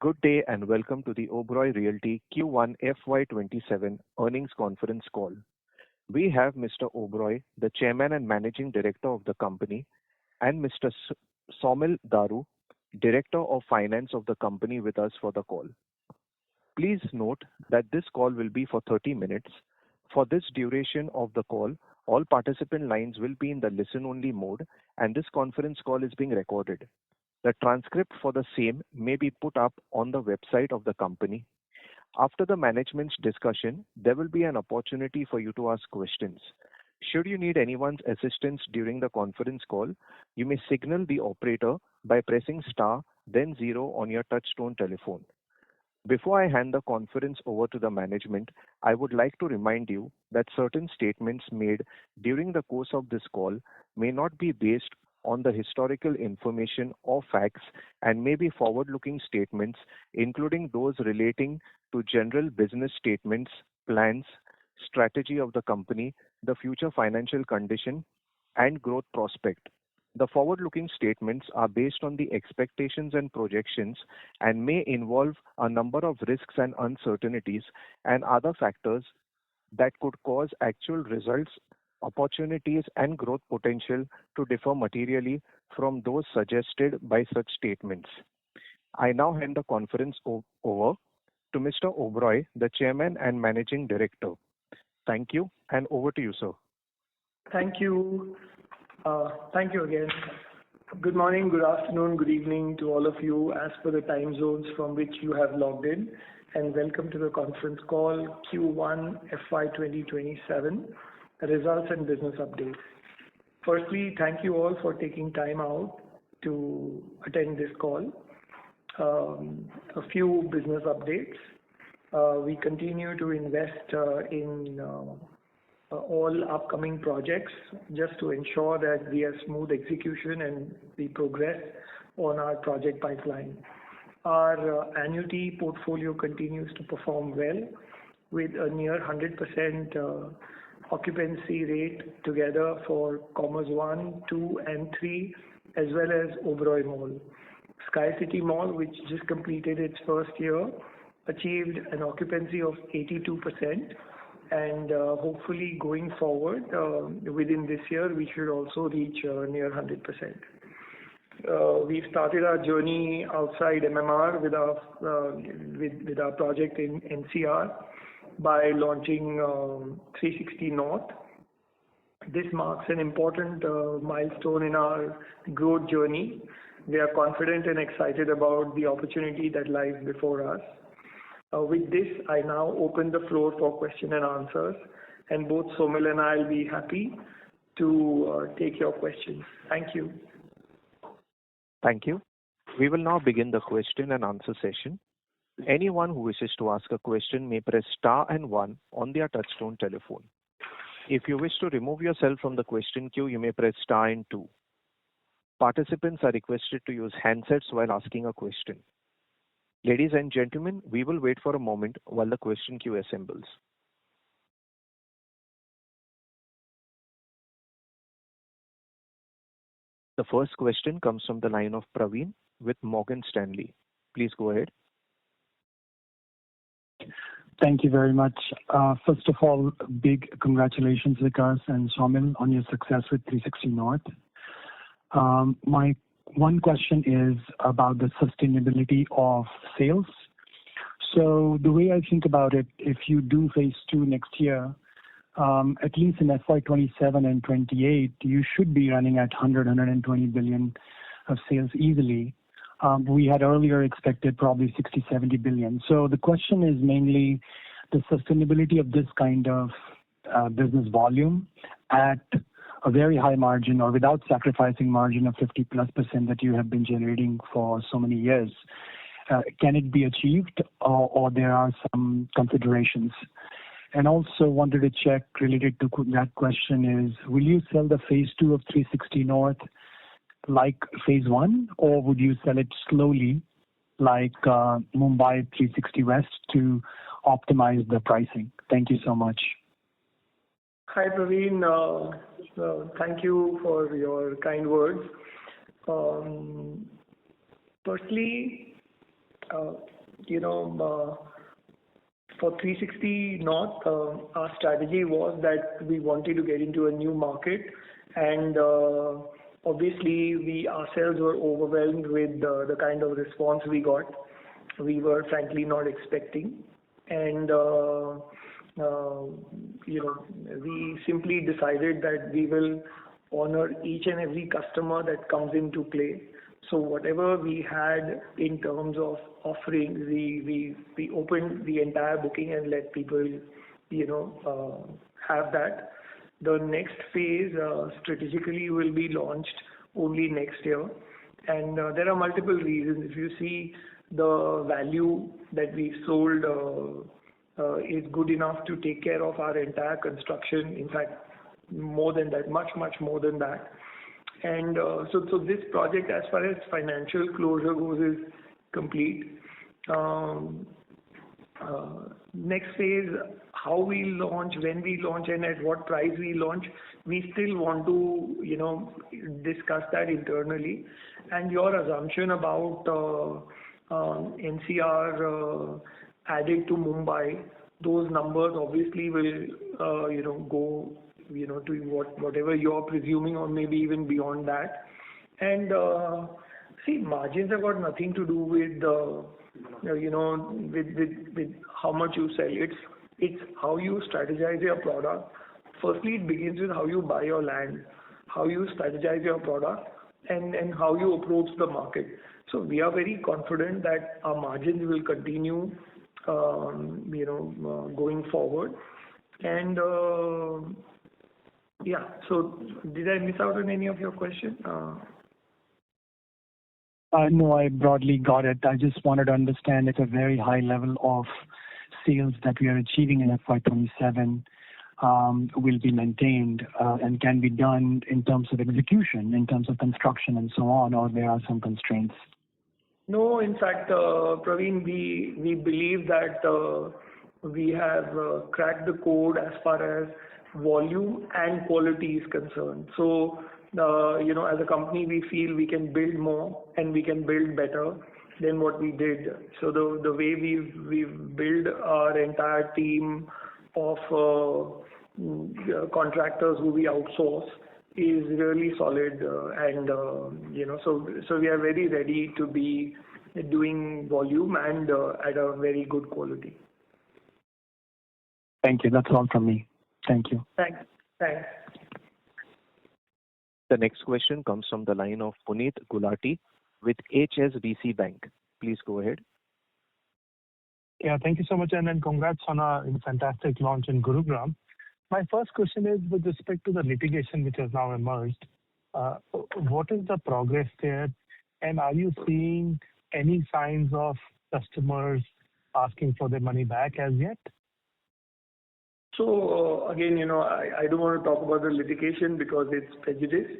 Good day and welcome to the Oberoi Realty Q1 FY27 earnings conference call. We have Mr. Oberoi, the Chairman and Managing Director of the company, and Mr. Saumil Daru, Director of Finance of the company with us for the call. Please note that this call will be for 30 minutes. For this duration of the call, all participant lines will be in the listen-only mode and this conference call is being recorded. The transcript for the same may be put up on the website of the company. After the management's discussion, there will be an opportunity for you to ask questions. Should you need anyone's assistance during the conference call, you may signal the operator by pressing star, then 0 on your touchtone telephone. Before I hand the conference over to the management, I would like to remind you that certain statements made during the course of this call may not be based on the historical information or facts and may be forward-looking statements, including those relating to general business statements, plans, strategy of the company, the future financial condition, and growth prospect. The forward-looking statements are based on the expectations and projections and may involve a number of risks and uncertainties and other factors that could cause actual results, opportunities and growth potential to differ materially from those suggested by such statements. I now hand the conference over to Mr. Oberoi, the Chairman and Managing Director. Thank you, and over to you, sir. Thank you. Thank you again. Good morning, good afternoon, good evening to all of you as per the time zones from which you have logged in, and welcome to the conference call Q1 FY2027. Results and business updates. Firstly, thank you all for taking time out to attend this call. A few business updates. We continue to invest in all upcoming projects just to ensure that we have smooth execution and we progress on our project pipeline. Our annuity portfolio continues to perform well with a near 100% occupancy rate together for Commerce 1, 2 and 3 as well as Oberoi Mall. Sky City Mall, which just completed its first year, achieved an occupancy of 82% and hopefully going forward within this year we should also reach near 100%. We've started our journey outside MMR with our project in NCR by launching 360 North. This marks an important milestone in our growth journey. We are confident and excited about the opportunity that lies before us. With this, I now open the floor for question and answers, and both Saumil and I will be happy to take your questions. Thank you. Thank you. We will now begin the question and answer session. Anyone who wishes to ask a question may press star and 1 on their touchtone telephone. If you wish to remove yourself from the question queue, you may press star and 2. Participants are requested to use handsets while asking a question. Ladies and gentlemen, we will wait for a moment while the question queue assembles. The first question comes from the line of Praveen with Morgan Stanley. Please go ahead. Thank you very much. First of all, big congratulations, Vikas and Saumil, on your success with 360 North. My one question is about the sustainability of sales. So the way I think about it, if you do phase 2 next year, at least in FY27 and 28, you should be running at 120 billion of sales easily. We had earlier expected probably 60-70 billion. So the question is mainly the sustainability of this kind of business volume at a very high margin or without sacrificing margin of 50+% that you have been generating for so many years. Can it be achieved or there are some considerations? And also wanted to check related to that question is, will you sell the phase 2 of 360 North like phase 1, or would you sell it slowly like Mumbai 360 West to optimize the pricing? Thank you so much. Hi Praveen, thank you for your kind words. Firstly, you know, for 360 North, our strategy was that we wanted to get into a new market, and obviously we ourselves were overwhelmed with the kind of response we got. We were frankly not expecting, and we simply decided that we will honor each and every customer that comes into play. So whatever we had in terms of offerings, we opened the entire booking and let people, have that. The next phase strategically will be launched only next year, and there are multiple reasons. If you see the value that we sold is good enough to take care of our entire construction. In fact, more than that, much more than that. And so this project, as far as financial closure goes, is complete. Next phase, how we launch, when we launch, and at what price we launch, we still want to, discuss that internally. And your assumption about NCR added to Mumbai, those numbers obviously will, go, to whatever you're presuming, or maybe even beyond that. And see, margins have got nothing to do with, with how much you sell. It's how you strategize your product. Firstly, it begins with how you buy your land, how you strategize your product, and how you approach the market. So we are very confident that our margins will continue, going forward. And so did I miss out on any of your question? No, I broadly got it. I just wanted to understand at a very high level of sales that we are achieving in FY27 will be maintained and can be done in terms of execution, in terms of construction and so on, or there are some constraints? No, in fact, Praveen, we believe that we have cracked the code as far as volume and quality is concerned. So, as a company, we feel we can build more and we can build better than what we did. So the way we've built our entire team of contractors who we outsource is really solid, and so we are very ready to be doing volume and at a very good quality. Thank you. That's all from me. Thank you. Thanks. The next question comes from the line of Puneet Gulati with HSBC Bank. Please go ahead. Yeah, thank you so much, and congrats on a fantastic launch in Gurugram. My first question is with respect to the litigation which has now emerged. What is the progress there, and are you seeing any signs of customers asking for their money back as yet? So again, I don't want to talk about the litigation because it's prejudice,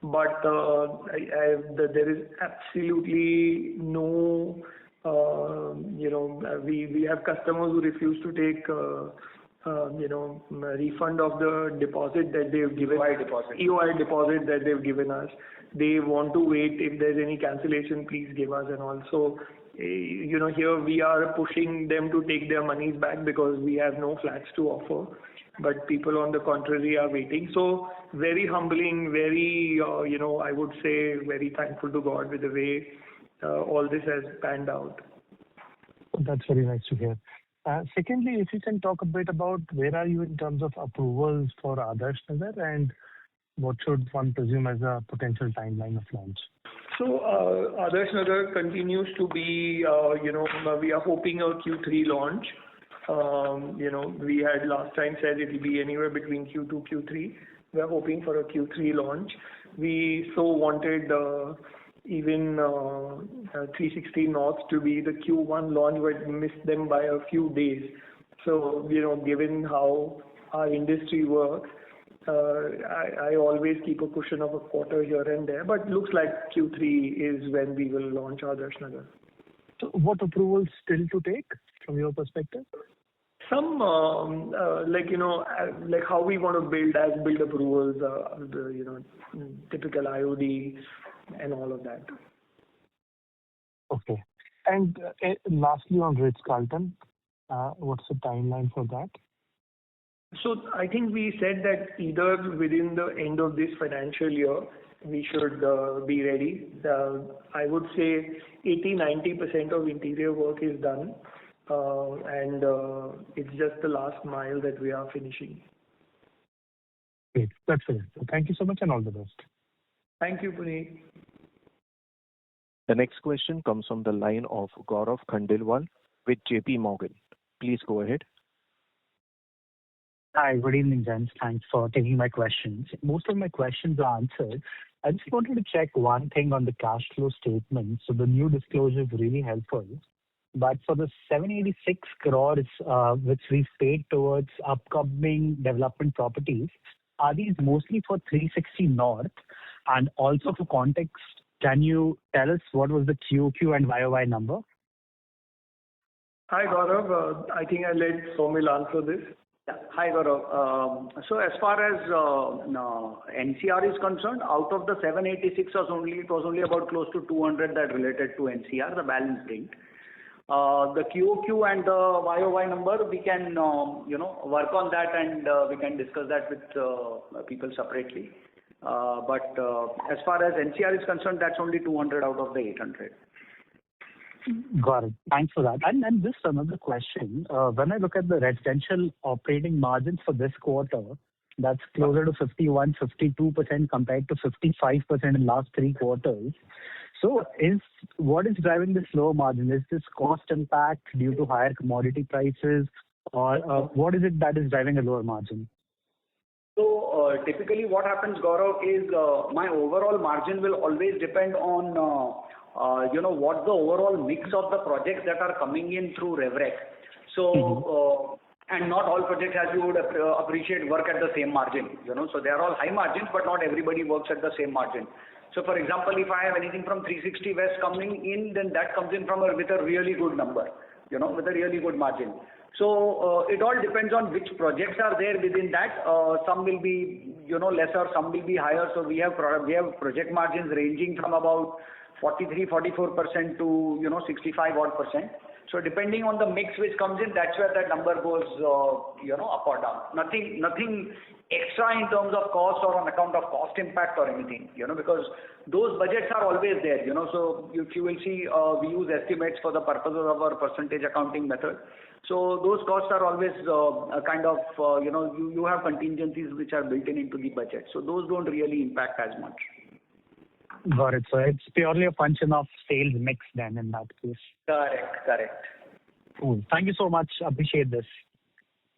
but there is absolutely no, we have customers who refuse to take, refund of the deposit that they've given. EOI deposit that they've given us. They want to wait. If there's any cancellation, please give us. And also, here we are pushing them to take their monies back because we have no flats to offer. But people on the contrary are waiting. So very humbling, very, I would say very thankful to God with the way all this has panned out. That's very nice to hear. Secondly, if you can talk a bit about where are you in terms of approvals for Adarsh Nagar, and what should one presume as a potential timeline of launch? So Adarsh Nagar continues to be, we are hoping a Q3 launch. We had last time said it will be anywhere between Q2, Q3. We are hoping for a Q3 launch. We so wanted even 360 North to be the Q1 launch, but missed them by a few days. So, given how our industry works, I always keep a cushion of a quarter here and there, but looks like Q3 is when we will launch Adarsh Nagar. So what approvals still to take from your perspective? Some, like how we want to build approvals, typical IOD and all of that. Okay. And lastly, on Ritz-Carlton, what's the timeline for that? So I think we said that either within the end of this financial year, we should be ready. I would say 80-90% of interior work is done, and it's just the last mile that we are finishing. Great. That's it. Thank you so much and all the best. Thank you, Puneet. The next question comes from the line of Gaurav Khandelwal with JP Morgan. Please go ahead. Hi, good evening, gents. Thanks for taking my questions. Most of my questions are answered. I just wanted to check one thing on the cash flow statement. So the new disclosure is really helpful. But for the 786 crores which we've paid towards upcoming development properties, are these mostly for 360 North? And also for context, can you tell us what was the QOQ and YOY number? Hi, Gaurav. I think I'll let Somil answer this. Yeah. Hi, Gaurav. So as far as NCR is concerned, out of the 786 it was only about close to 200 that related to NCR, the balance didn't. The QOQ and the YOY number, we can work on that, and we can discuss that with people separately. But as far as NCR is concerned, that's only 200 out of the 800. Got it. Thanks for that. And just another question. When I look at the residential operating margins for this quarter, that's closer to 51-52% compared to 55% in last 3 quarters. So what is driving this lower margin? Is this cost impact due to higher commodity prices, or what is it that is driving a lower margin? So typically what happens, Gaurav, is my overall margin will always depend on what the overall mix of the projects that are coming in through RevRec. So and not all projects, as you would appreciate, work at the same margin. So they are all high margins, but not everybody works at the same margin. So for example, if I have anything from 360 West coming in, then that comes in with a really good number, with a really good margin. So it all depends on which projects are there within that. Some will be lesser, some will be higher. So we have project margins ranging from about 43-44% to 65 odd %. So depending on the mix which comes in, that's where that number goes up or down. Nothing extra in terms of cost or on account of cost impact or anything, because those budgets are always there. So if you will see, we use estimates for the purposes of our percentage accounting method. So those costs are always kind of you have contingencies which are built into the budget. So those don't really impact as much. Got it. So it's purely a function of sales mix then in that case. Correct. Cool. Thank you so much. Appreciate this.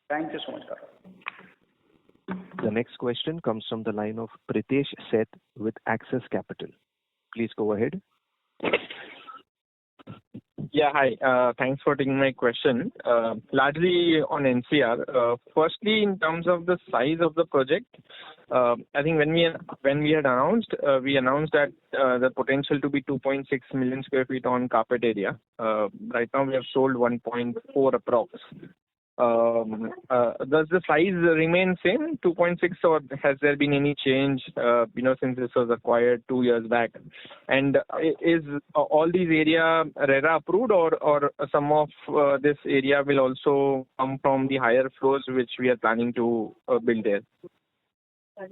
Thank you so much, Gaurav. The next question comes from the line of Pritesh Seth with Axis Capital. Please go ahead. Yeah, hi. Thanks for taking my question. Largely on NCR. Firstly, in terms of the size of the project, I think when we had announced, we announced that the potential to be 2.6 million square feet on carpet area. Right now we have sold 1.4 approx. Does the size remain same, 2.6, or has there been any change, since this was acquired 2 years back? And is all these area RERA approved, or some of this area will also come from the higher floors which we are planning to build there?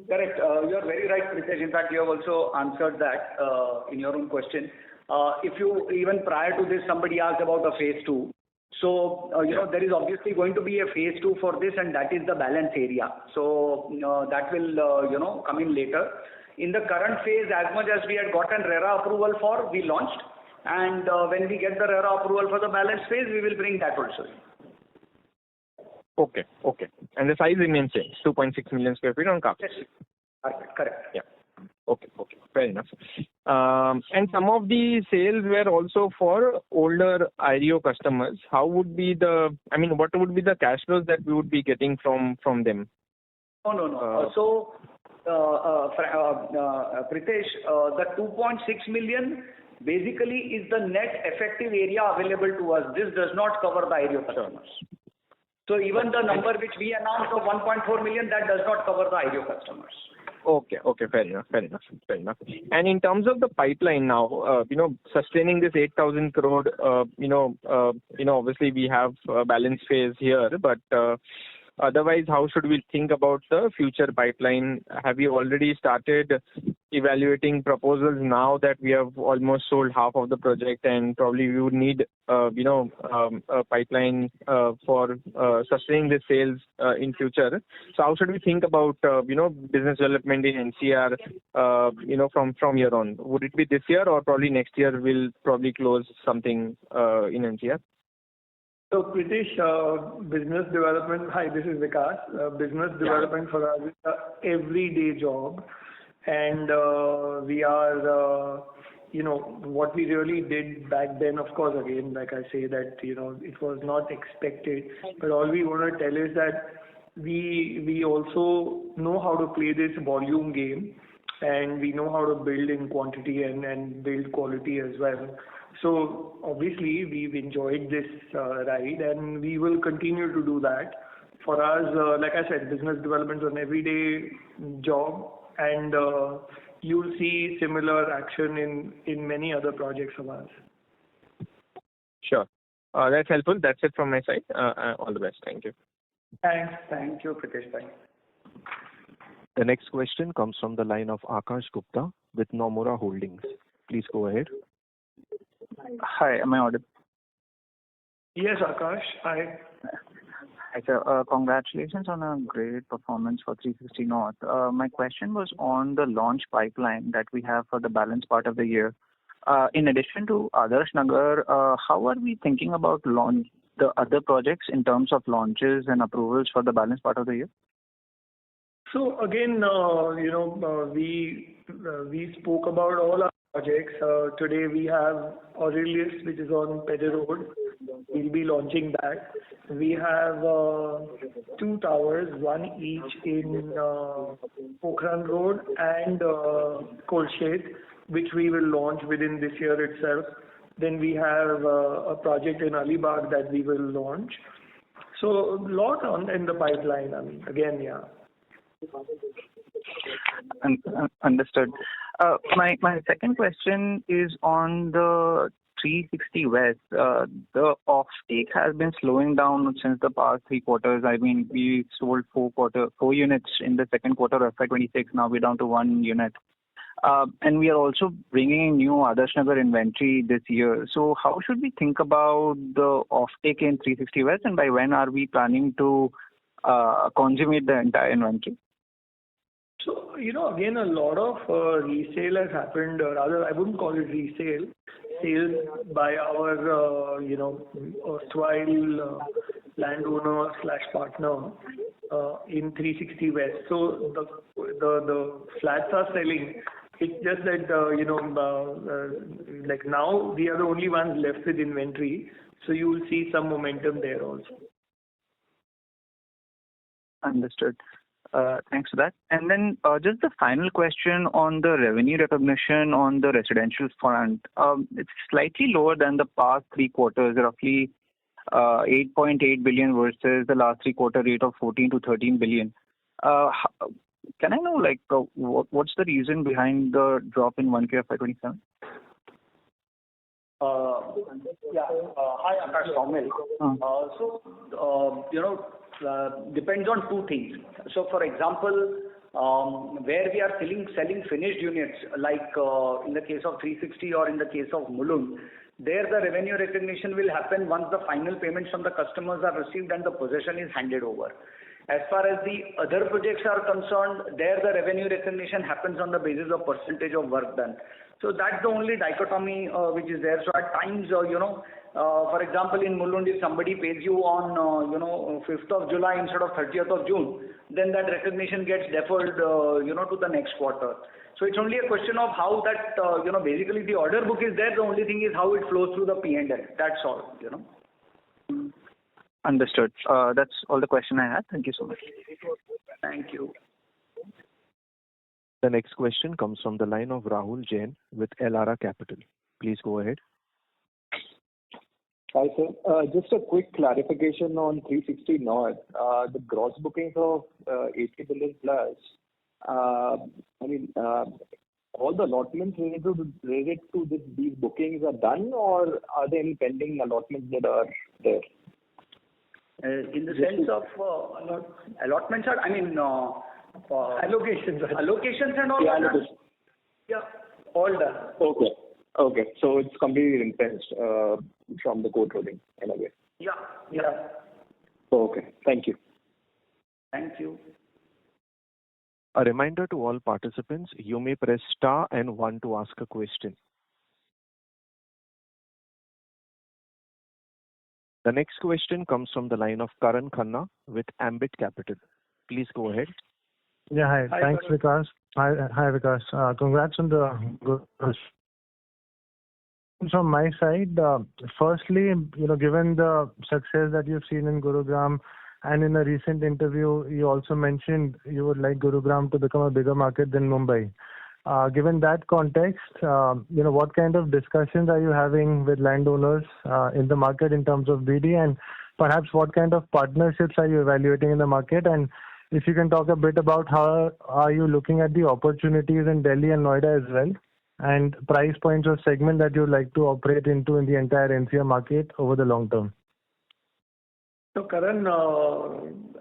Correct. You are very right, Pritesh. In fact, you have also answered that in your own question. Even prior to this, somebody asked about a phase 2. So, there is obviously going to be a phase 2 for this, and that is the balance area. So, that will, come in later. In the current phase, as much as we had gotten RERA approval for, we launched. And when we get the RERA approval for the balance phase, we will bring that also. Okay. And the size remains same, 2.6 million square feet on carpet. Yes. Correct. Yeah. Okay. Fair enough. And some of the sales were also for older IREO customers. What would be the cash flows that we would be getting from them? No. So, Pritesh, the 2.6 million basically is the net effective area available to us. This does not cover the IREO customers. So even the number which we announced of 1.4 million, that does not cover the IREO customers. Okay. Fair enough. And in terms of the pipeline now, sustaining this 8,000 crore, obviously we have a balance phase here, but otherwise, how should we think about the future pipeline? Have you already started evaluating proposals now that we have almost sold half of the project, and probably we would need, a pipeline for sustaining the sales in future? So how should we think about, business development in NCR, from here on? Would it be this year, or probably next year we'll probably close something in NCR? So Pritesh, business development, hi, this is Vikas. Business development for us is an everyday job. And we are, what we really did back then, of course, again, like I say that, it was not expected. But all we want to tell is that we also know how to play this volume game, and we know how to build in quantity and build quality as well. So obviously we've enjoyed this ride, and we will continue to do that. For us, like I said, business development is an everyday job, and you'll see similar action in many other projects of ours. Sure. That's helpful. That's it from my side. All the best. Thank you. Thanks. Thank you, Pritesh. Bye. The next question comes from the line of Akash Gupta with Nomura Holdings. Please go ahead. Hi, am I audible? Yes, Akash. Hi. Hi, sir. Congratulations on a great performance for 360 North. My question was on the launch pipeline that we have for the balance part of the year. In addition to Adarsh Nagar, how are we thinking about the other projects in terms of launches and approvals for the balance part of the year? So again, we spoke about all our projects. Today we have Aurelius, which is on Pedder Road. We'll be launching that. We have 2 towers, one each in Pokhran Road and Kolshet, which we will launch within this year itself. Then we have a project in Alibag that we will launch. So a lot in the pipeline. I mean, again, yeah. Understood. My second question is on the 360 West. The offtake has been slowing down since the past 3 quarters. I mean, we sold 4 units in the second quarter of FY26. Now we're down to 1 unit. And we are also bringing in new Adarsh Nagar inventory this year. So how should we think about the offtake in 360 West, and by when are we planning to consummate the entire inventory? So, again, a lot of resale has happened, rather, I wouldn't call it resale, sales by our, erstwhile landowner / partner in 360 West. So the flats are selling. It's just that, like now we are the only ones left with inventory. So you will see some momentum there also. Understood. Thanks for that. And then just the final question on the revenue recognition on the residential front. It's slightly lower than the past 3 quarters, roughly 8.8 billion versus the last 3-quarter rate of 14 to 13 billion. Can I know what's the reason behind the drop in 1Q FY27? Hi, Akash, Saumil. Depends on 2 things. So, for example, where we are selling finished units, like in the case of 360 or in the case of Mulund, there the revenue recognition will happen once the final payments from the customers are received and the possession is handed over. As far as the other projects are concerned, there the revenue recognition happens on the basis of percentage of work done. So that's the only dichotomy which is there. So at times, for example, in Mulund, if somebody pays you on, 5th of July instead of 30th of June, then that recognition gets deferred, to the next quarter. So it's only a question of how that, basically the order book is there. The only thing is how it flows through the P&L. That's all, Understood. That's all the question I had. Thank you so much. Thank you. The next question comes from the line of Rahul Jain with Elara Capital. Please go ahead. Hi, sir. Just a quick clarification on 360 North. The gross bookings of 80 billion plus, all the allotments related to these bookings are done, or are there any pending allotments that are there? In the sense of allotments, Allocations. Allocations and all. Yeah, allocations. Yeah, all done. Okay. So it's completely ring-fenced from the court ruling in a way. Yeah. Okay. Thank you. Thank you. A reminder to all participants, you may press star and 1 to ask a question. The next question comes from the line of Karan Khanna with Ambit Capital. Please go ahead. Yeah, hi. Hi, Thanks, Karan. Vikas. Hi, Vikas. Congrats on the good. From my side, firstly, given the success that you've seen in Gurugram, and in a recent interview, you also mentioned you would like Gurugram to become a bigger market than Mumbai. Given that context, what kind of discussions are you having with landowners in the market in terms of BD, and perhaps what kind of partnerships are you evaluating in the market? And if you can talk a bit about how are you looking at the opportunities in Delhi and Noida as well, and price points or segment that you'd like to operate into in the entire NCR market over the long term. So Karan,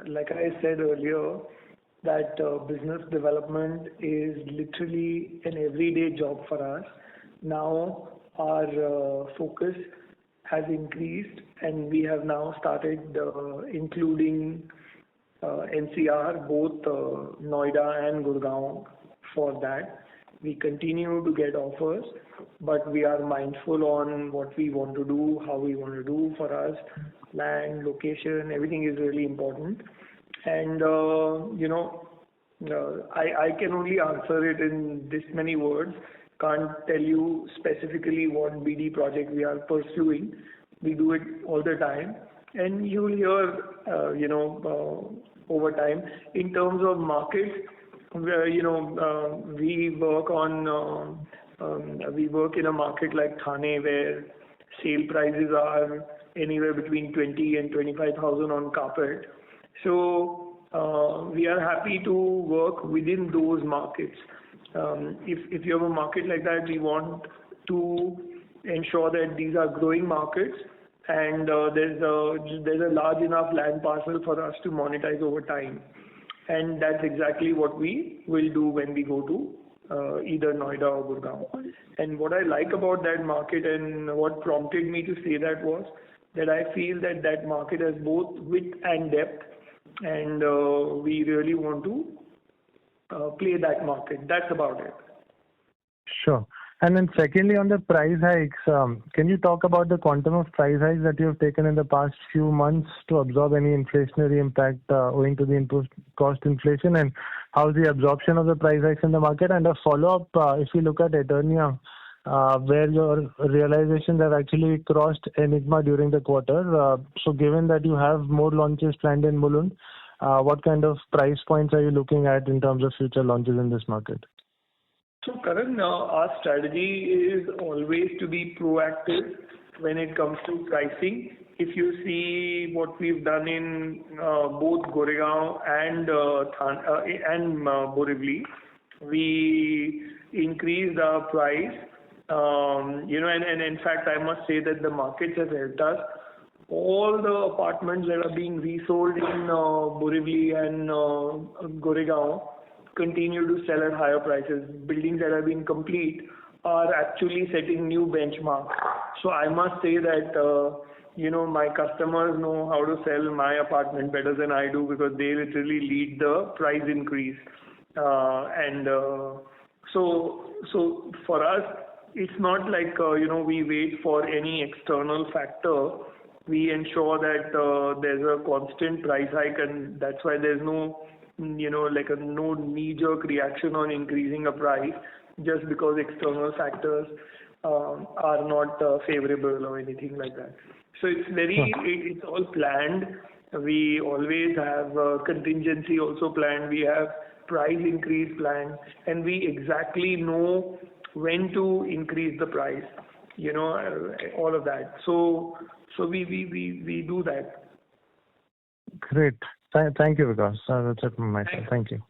like I said earlier, that business development is literally an everyday job for us. Now our focus has increased, and we have now started including NCR, both Noida and Gurgaon for that. We continue to get offers, but we are mindful on what we want to do, how we want to do. For us, land, location, everything is really important. And, I can only answer it in this many words. Can't tell you specifically what BD project we are pursuing. We do it all the time. And you will hear, over time. In terms of markets, where, we work in a market like Thane, where sale prices are anywhere between 20 and 25,000 on carpet. So we are happy to work within those markets. If you have a market like that, we want to ensure that these are growing markets, and there's a large enough land parcel for us to monetize over time. And that's exactly what we will do when we go to either Noida or Gurgaon. And what I like about that market, and what prompted me to say that, was that I feel that market has both width and depth, and we really want to play that market. That's about it. Sure. And then secondly, on the price hikes, can you talk about the quantum of price hikes that you have taken in the past few months to absorb any inflationary impact owing to the input cost inflation, and how's the absorption of the price hikes in the market? And a follow-up, if you look at Eternia, where your realizations have actually crossed Enigma during the quarter. So given that you have more launches planned in Mulund, what kind of price points are you looking at in terms of future launches in this market? So Karan, our strategy is always to be proactive when it comes to pricing. If you see what we've done in both Goregaon and Borivali, we increased our price. And in fact, I must say that the markets have helped us. All the apartments that are being resold in Borivali and Goregaon continue to sell at higher prices. Buildings that have been complete are actually setting new benchmarks. So I must say that, my customers know how to sell my apartment better than I do, because they literally lead the price increase. So for us, it's not like, we wait for any external factor. We ensure that there's a constant price hike, and that's why there's no no knee-jerk reaction on increasing a price just because external factors are not favorable or anything like that. So it's all planned. We always have contingency also planned. We have price increase planned, and we exactly know when to increase the price. All of that. So we do that. Great. Thank you, Vikas. That's it from my side. Thank you.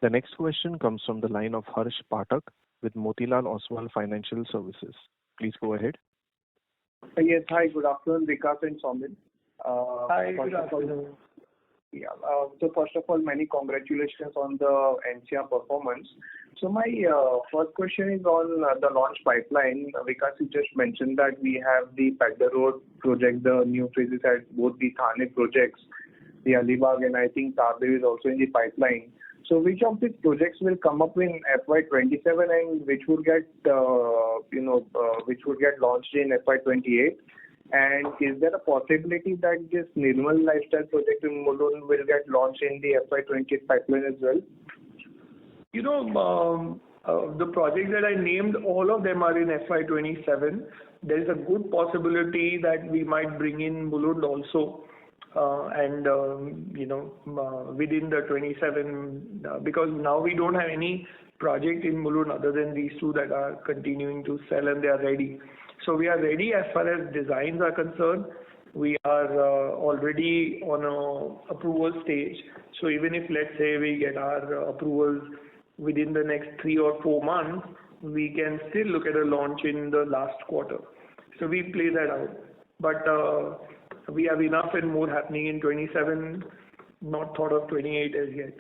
The next question comes from the line of Harsh Pathak with Motilal Oswal Financial Services. Please go ahead. Yes. Hi, good afternoon, Vikas and Saumil. Hi, good afternoon. So first of all, many congratulations on the NCR performance. So my first question is on the launch pipeline. Vikas, you just mentioned that we have the Padder Road project, the new phases at both the Thane projects, the Alibag, and I think Tardeo is also in the pipeline. So which of these projects will come up in FY27 and which would get launched in FY28? And is there a possibility that this Nirmal Lifestyle project in Mulund will get launched in the FY28 pipeline as well? The projects that I named, all of them are in FY27. There is a good possibility that we might bring in Mulund also, within the 27, because now we don't have any project in Mulund other than these two that are continuing to sell and they are ready. So we are ready as far as designs are concerned. We are already on a approval stage. So even if, let's say, we get our approvals within the next 3 or 4 months, we can still look at a launch in the last quarter. So we play that out. But we have enough and more happening in 27, not thought of 28 as yet.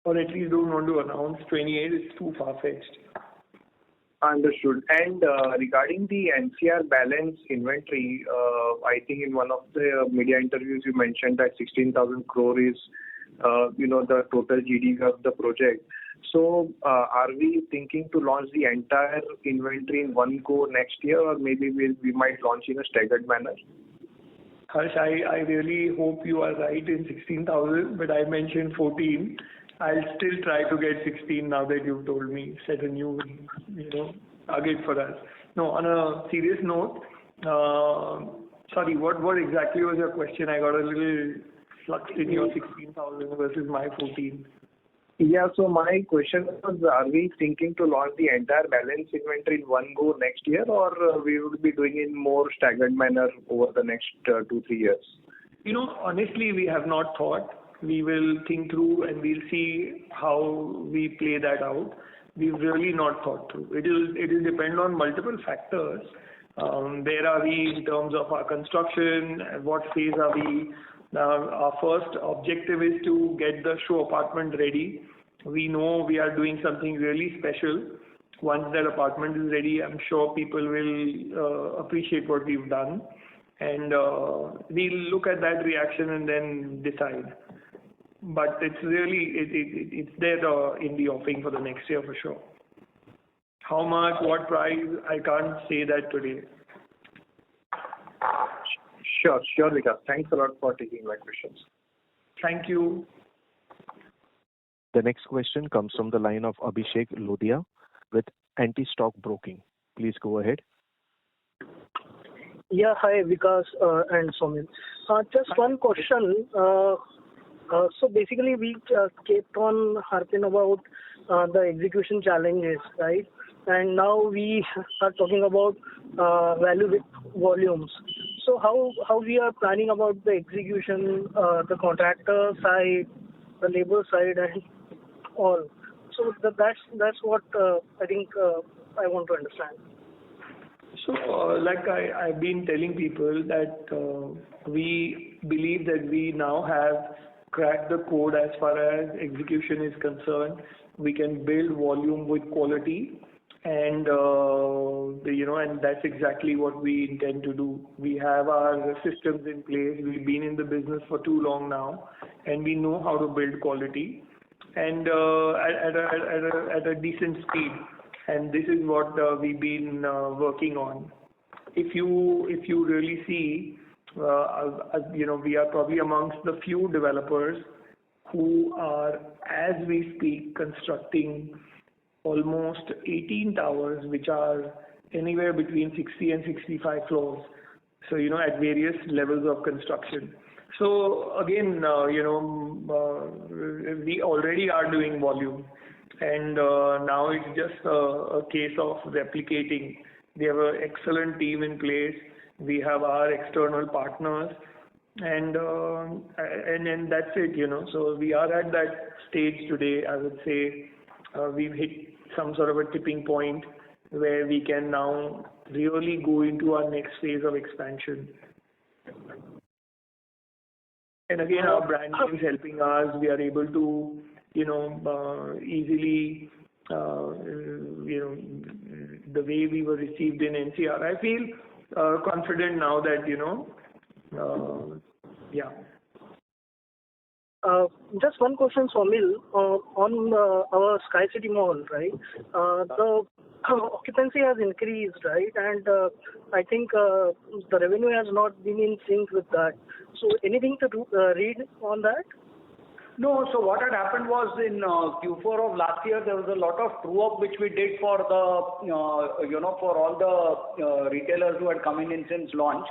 Or at least don't want to announce 28, it's too far-fetched. Understood. And regarding the NCR balance inventory, I think in one of the media interviews you mentioned that 16,000 crore is, the total GDV of the project. So are we thinking to launch the entire inventory in one go next year, or maybe we might launch in a staggered manner? Harsh, I really hope you are right in 16,000, but I mentioned 14. I'll still try to get 16 now that you've told me, set a new, target for us. No, on a serious note, sorry, what exactly was your question? I got a little flux in your 16,000 versus my 14. Yeah, so my question was, are we thinking to launch the entire balance inventory in one go next year, or we would be doing it in more staggered manner over the next 2-3 years? Honestly, we have not thought. We will think through and we'll see how we play that out. We've really not thought through. It will depend on multiple factors. Where are we in terms of our construction? At what phase are we? Now, our first objective is to get the show apartment ready. We know we are doing something really special. Once that apartment is ready, I'm sure people will appreciate what we've done. And we'll look at that reaction and then decide. But it's really, it's there in the offing for the next year for sure. How much, what price, I can't say that today. Sure, Vikas. Thanks a lot for taking my questions. Thank you. The next question comes from the line of Abhishek Lodhia with Anti-Stock Broking. Please go ahead. Yeah, hi Vikas and Saumil. Just one question. So basically, we kept on harping about the execution challenges, right? And now we are talking about value with volumes. So how we are planning about the execution, the contractor side, the labor side, and all. So that's what I think I want to understand. So, like I've been telling people that we believe that we now have cracked the code as far as execution is concerned. We can build volume with quality, and and that's exactly what we intend to do. We have our systems in place. We've been in the business for too long now, and we know how to build quality, and at a decent speed. And this is what we've been working on. If you really see, we are probably amongst the few developers who are, as we speak, constructing almost 18 towers, which are anywhere between 60 and 65 floors. So, at various levels of construction. So, again, we already are doing volume. And now it's just a case of replicating. We have an excellent team in place. We have our external partners. and then that's it, So we are at that stage today. I would say we've hit some sort of a tipping point where we can now really go into our next phase of expansion. And again, our brand name is helping us. We are able to, easily, the way we were received in NCR. I feel confident now that, yeah. Just one question, Swamil, on our Sky City Mall, right? The occupancy has increased, right? And I think the revenue has not been in sync with that. So anything to read on that? No. So what had happened was in Q4 of last year, there was a lot of true-up which we did for the, for all the retailers who had come in since launch.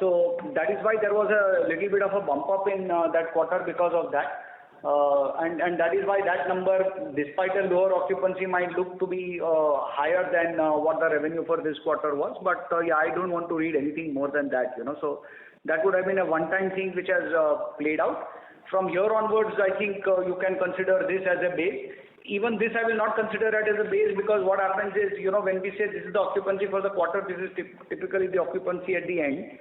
So that is why there was a little bit of a bump up in that quarter because of that. And that is why that number, despite a lower occupancy, might look to be higher than what the revenue for this quarter was. But yeah, I don't want to read anything more than that, So that would have been a one-time thing which has played out. From here onwards, I think you can consider this as a base. Even this I will not consider it as a base, because what happens is, when we say this is the occupancy for the quarter, this is typically the occupancy at the end.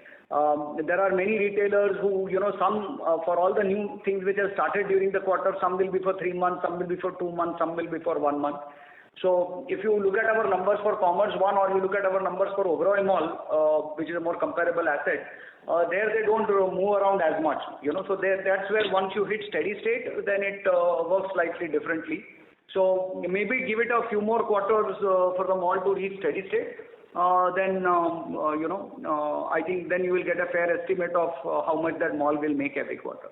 There are many retailers who, some for all the new things which have started during the quarter, some will be for 3 months, some will be for 2 months, some will be for 1 month. So if you look at our numbers for Commerce One, or you look at our numbers for Oberoi Mall, which is a more comparable asset, there they don't move around as much. So that's where once you hit steady state, then it works slightly differently. So maybe give it a few more quarters for the mall to reach steady state. Then I think then you will get a fair estimate of how much that mall will make every quarter.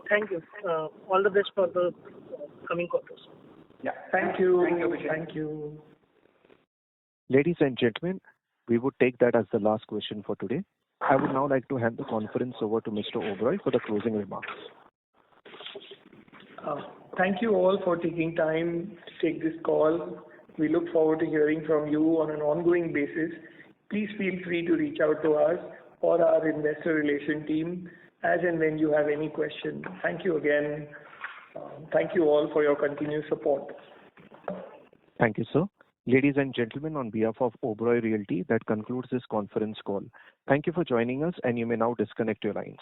Thank you. All the best for the coming quarters. Yeah. Thank you. Thank you, Abhishek. Thank you. Ladies and gentlemen, we would take that as the last question for today. I would now like to hand the conference over to Mr. Oberoi for the closing remarks. Thank you all for taking time to take this call. We look forward to hearing from you on an ongoing basis. Please feel free to reach out to us or our investor relation team as and when you have any questions. Thank you again. Thank you all for your continued support. Thank you, sir. Ladies and gentlemen, on behalf of Oberoi Realty, that concludes this conference call. Thank you for joining us, and you may now disconnect your lines.